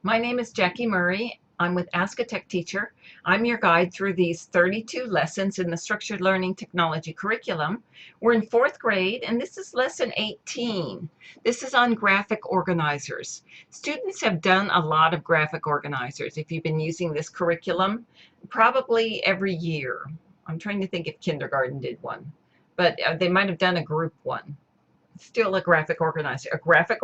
My name is Jackie Murray. I'm with Ask a Tech Teacher. I'm your guide through these 32 lessons in the Structured Learning Technology curriculum. We're in 4th grade, and this is lesson 18. This is on graphic organizers. Students have done a lot of graphic organizers if you've been using this curriculum, probably every year. I'm trying to think if kindergarten did one, but they might have done a group one. Still a graphic organizer. A graphic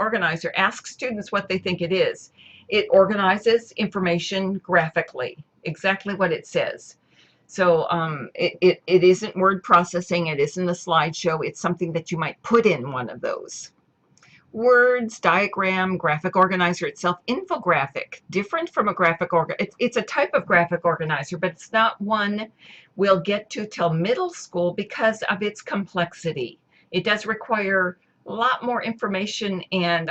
organizer asks students what they think it is. It organizes information graphically, exactly what it says. So it isn't word processing, it isn't a slideshow, it's something that you might put in one of those. Words, diagram, graphic organizer itself, infographic, different from a graphic organizer. It's a type of graphic organizer, but it's not one we'll get to till middle school because of its complexity. It does require a lot more information and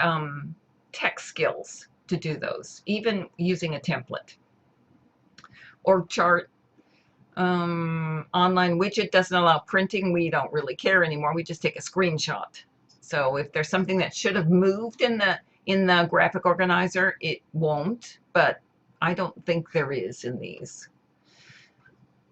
tech skills to do those, even using a template. Org chart, online widget doesn't allow printing. We don't really care anymore. We just take a screenshot. So if there's something that should have moved in the graphic organizer, it won't, but I don't think there is in these.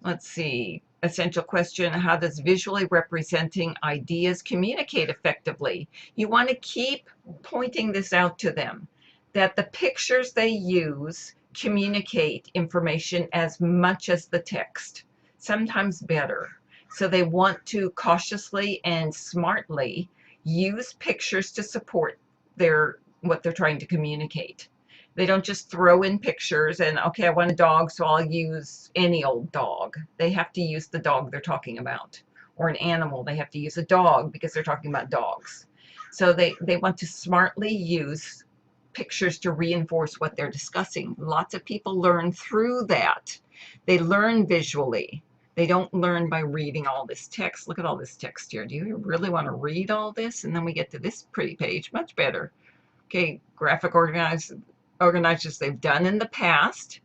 Let's see. Essential question, how does visually representing ideas communicate effectively? You want to keep pointing this out to them, that the pictures they use communicate information as much as the text, sometimes better. So they want to cautiously and smartly use pictures to support what they're trying to communicate. They don't just throw in pictures and, okay, I want a dog, so I'll use any old dog. They have to use the dog they're talking about. Or an animal, they have to use a dog because they're talking about dogs. So they want to smartly use pictures to reinforce what they're discussing. Lots of people learn through that. They learn visually. They don't learn by reading all this text. Look at all this text here. Do you really want to read all this? And then we get to this pretty page, much better. Okay, graphic organizers they've done in the past,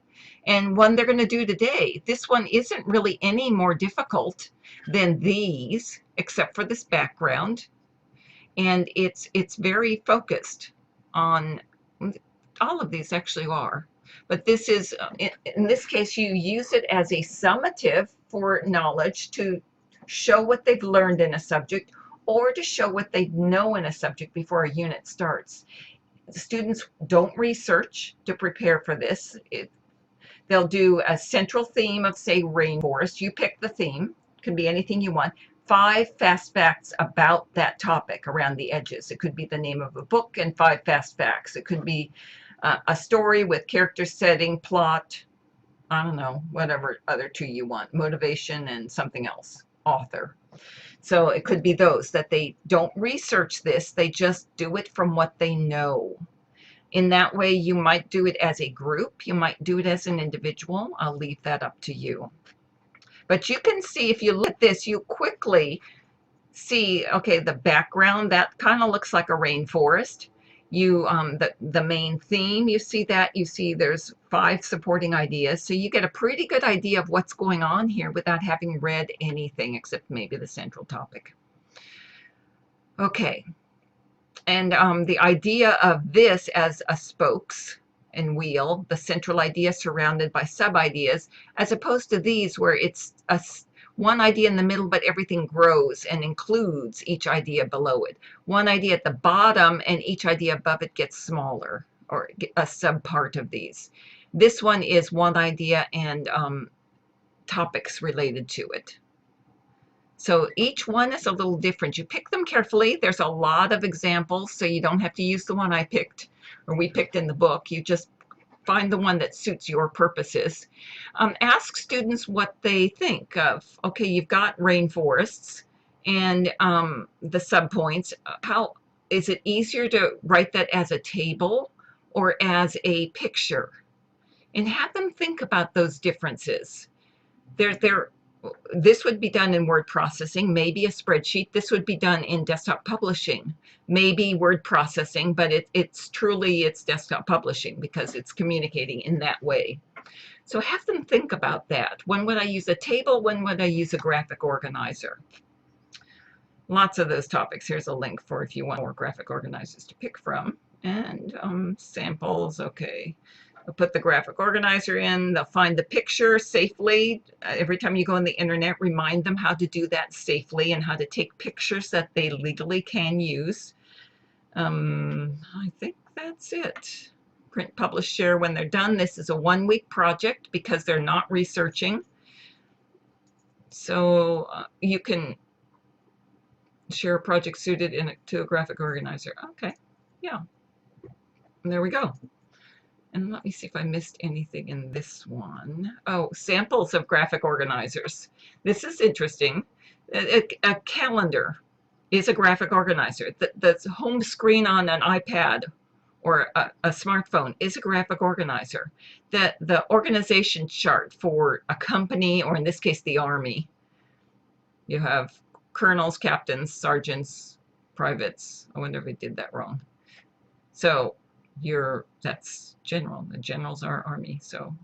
and one they're going to do today. This one isn't really any more difficult than these, except for this background, and it's very focused on, all of these actually are, but this is, in this case, you use it as a summative for knowledge to show what they've learned in a subject or to show what they know in a subject before a unit starts. The students don't research to prepare for this. They'll do a central theme of, say, rainforest. You pick the theme. It can be anything you want. 5 fast facts about that topic around the edges. It could be the name of a book and 5 fast facts. It could be a story with character, setting, plot, I don't know, whatever other 2 you want, motivation and something else, author. So it could be those that they don't research this, they just do it from what they know. In that way, you might do it as a group, you might do it as an individual. I'll leave that up to you. But you can see, if you look at this, you quickly see, okay, the background, that kind of looks like a rainforest. You the main theme, you see that, you see there's 5 supporting ideas, so you get a pretty good idea of what's going on here without having read anything except maybe the central topic. Okay, and the idea of this as a spokes and wheel, the central idea surrounded by sub ideas, as opposed to these where it's one idea in the middle, but everything grows and includes each idea below it. One idea at the bottom and each idea above it gets smaller, or a sub part of these. This one is one idea and topics related to it. So each one is a little different. You pick them carefully. There's a lot of examples, so you don't have to use the one I picked or we picked in the book. You just find the one that suits your purposes. Ask students what they think of, okay, you've got rainforests and the subpoints. How is it easier to write that as a table or as a picture? And have them think about those differences. This would be done in word processing, maybe a spreadsheet. This would be done in desktop publishing, maybe word processing, but it's desktop publishing because it's communicating in that way. So have them think about that. When would I use a table? When would I use a graphic organizer? Lots of those topics. Here's a link for if you want more graphic organizers to pick from. And samples, okay. They'll put the graphic organizer in, they'll find the picture safely. Every time you go on the internet, remind them how to do that safely and how to take pictures that they legally can use. I think that's it. Print, publish, share when they're done. This is a 1-week project because they're not researching. So you can share a project suited to a graphic organizer. Okay, yeah. And there we go. And let me see if I missed anything in this one. Oh, samples of graphic organizers. This is interesting. A calendar is a graphic organizer. The home screen on an iPad or a smartphone is a graphic organizer. The organization chart for a company, or in this case, the Army, you have colonels, captains, sergeants, privates. I wonder if I did that wrong. So that's general. The generals are Army. So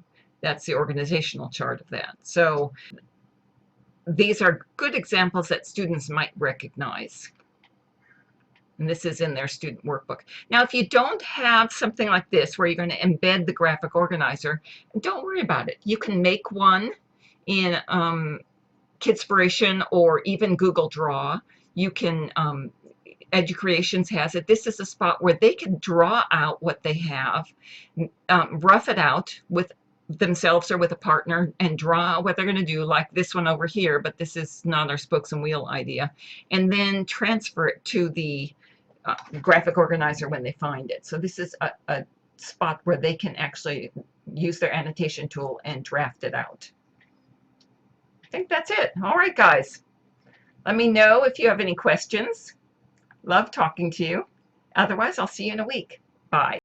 that's the organizational chart of that. So these are good examples that students might recognize. And this is in their student workbook. Now, if you don't have something like this where you're going to embed the graphic organizer, don't worry about it. You can make one in Kidspiration or even Google Draw. You can Educreations has it. This is a spot where they can draw out what they have, rough it out with themselves or with a partner, and draw what they're going to do, like this one over here, but this is not our spokes and wheel idea, and then transfer it to the graphic organizer when they find it. So this is a spot where they can actually use their annotation tool and draft it out. I think that's it. All right, guys. Let me know if you have any questions. Love talking to you. Otherwise, I'll see you in a week. Bye.